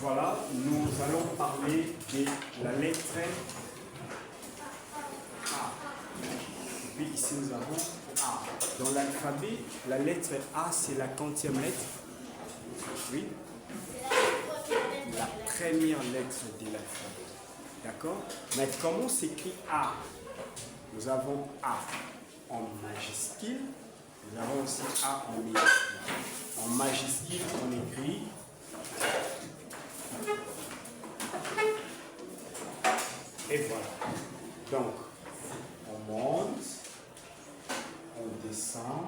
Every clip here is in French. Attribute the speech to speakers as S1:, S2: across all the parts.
S1: voilà, nous allons parler de la lettre A. Et puis ici, nous avons A. Dans l'alphabet, la lettre A, c'est la quantième lettre? Oui. La première lettre de l'alphabet. D'accord? Mais comment s'écrit A? Nous avons A en majuscule. Nous avons aussi A en minuscule. En majuscule, on écrit et voilà. Donc, on monte, on descend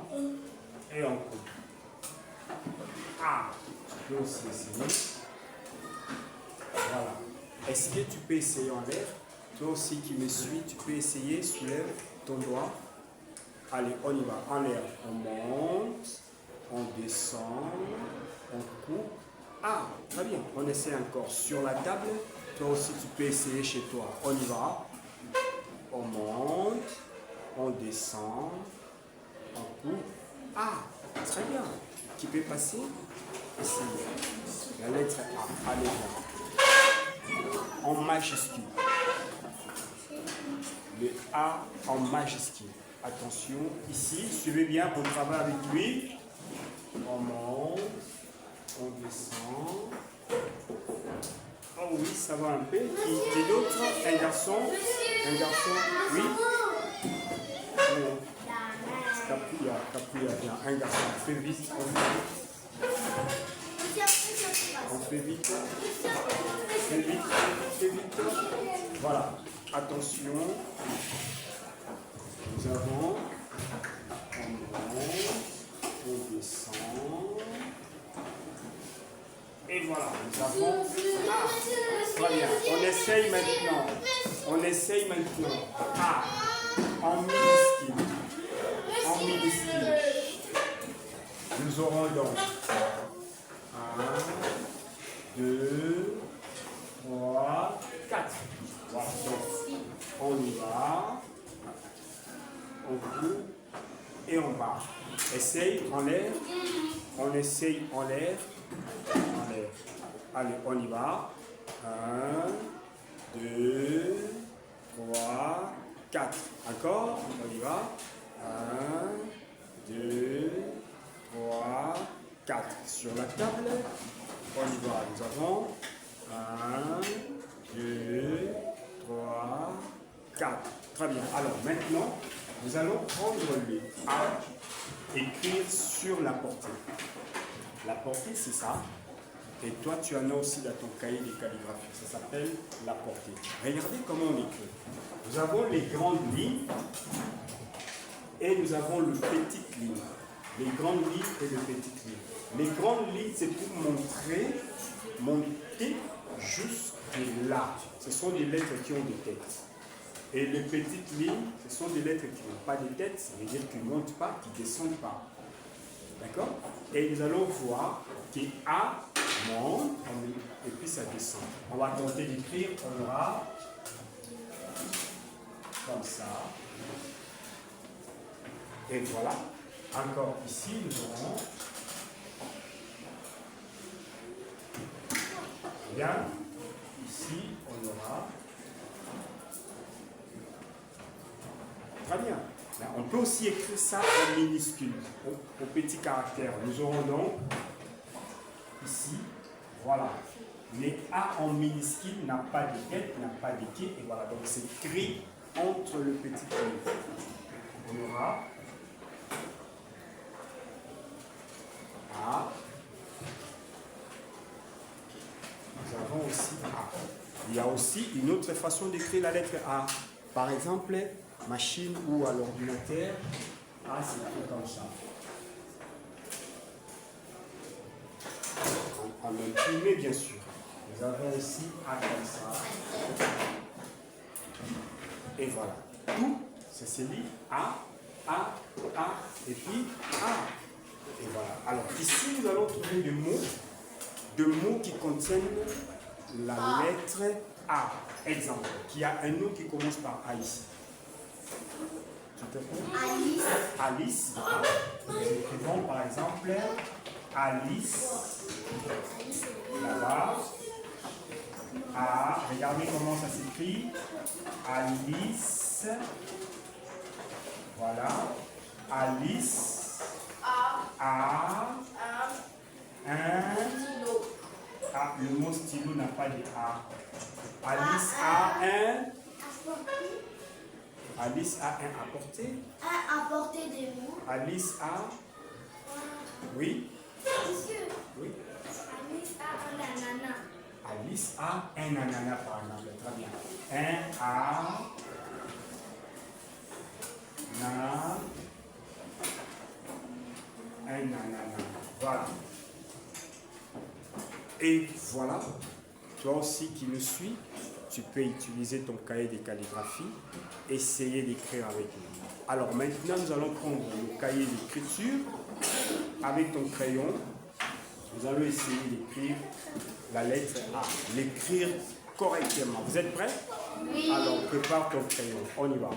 S1: et on coupe. A, tu peux aussi essayer. Voilà. Est-ce que tu peux essayer en l'air? Toi aussi qui me suis, tu peux essayer, soulève ton doigt. Allez, on y va. En l'air, on monte, on descend, on coupe. Ah, très bien. On essaie encore. Sur la table, toi aussi tu peux essayer chez toi. On y va. On monte, on descend, on coupe. Ah, très bien. Qui peut passer? Essayez. La lettre A. Allez, viens. En majuscule. Le A en majuscule. Attention, ici, suivez bien, on travaille avec lui. On monte, on descend. Oh oui, ça va un peu. Qui d'autre? Un garçon? Un garçon? Oui. Capouilla, bien. Un garçon, on fait vite. On fait vite. Fais vite. Voilà. Attention. Nous avons, on monte, on descend, et voilà, nous avons, très bien, on essaye maintenant, A, en minuscule, nous aurons donc 1, 2, 3, 4, voilà, donc on y va. On coupe et on barre. Essaye en l'air. On essaye en l'air. Allez, on y va. 1, 2, 3, 4. Encore. On y va. 1, 2, 3, 4. Sur la table, on y va. Nous avons 1, 2, 3, 4. Très bien. Alors maintenant, nous allons prendre le A, écrire sur la portée. La portée, c'est ça. Et toi, tu en as aussi dans ton cahier de calligraphie. Ça s'appelle la portée. Regardez comment on écrit. Nous avons les grandes lignes et nous avons les petites lignes. Les grandes lignes et les petites lignes. Les grandes lignes, c'est pour monter jusque là. Ce sont des lettres qui ont des têtes. Et les petites lignes, ce sont des lettres qui n'ont pas de tête, ça veut dire qu'ils ne montent pas, qui ne descendent pas. D'accord? Et nous allons voir que A monte, et puis ça descend. On va tenter d'écrire, on aura comme ça. Et voilà. Encore ici, nous aurons. Bien. Ici, on aura. Très bien. On peut aussi écrire ça en minuscule, au petit caractère. Nous aurons donc ici, voilà. Les A en minuscule n'a pas de tête, n'a pas de quai, et voilà. Donc c'est écrit entre le petit livre. On aura A. Nous avons aussi A. Il y a aussi une autre façon d'écrire la lettre A. Par exemple, machine ou à l'ordinateur, A c'est écrit comme ça. En imprimé bien sûr. Nous avons aussi A comme ça. Et voilà. Tout, c'est celui A, et puis A. Et voilà. Alors ici nous allons trouver des mots qui contiennent la lettre A. Exemple, qui a un nom qui commence par A ici.
S2: Alice.
S1: Alice. Nous écrivons par exemple Alice. Là-bas. Regardez comment ça s'écrit. Alice. Voilà. Alice a un. Ah, le mot stylo n'a pas de A. Alice a un. Alice a un apporté.
S2: Apporter des mots.
S1: Alice a. Oui.
S2: Monsieur,
S1: Oui.
S2: Alice a un ananas.
S1: Alice a un ananas par exemple. Très bien. Un ananas. Voilà. Et voilà. Toi aussi qui me suis, tu peux utiliser ton cahier de calligraphie, essayer d'écrire avec nous. Alors maintenant, nous allons prendre le cahier d'écriture avec ton crayon. Nous allons essayer d'écrire la lettre A, l'écrire correctement. Vous êtes prêts?
S2: Oui.
S1: Alors prépare ton crayon, on y va.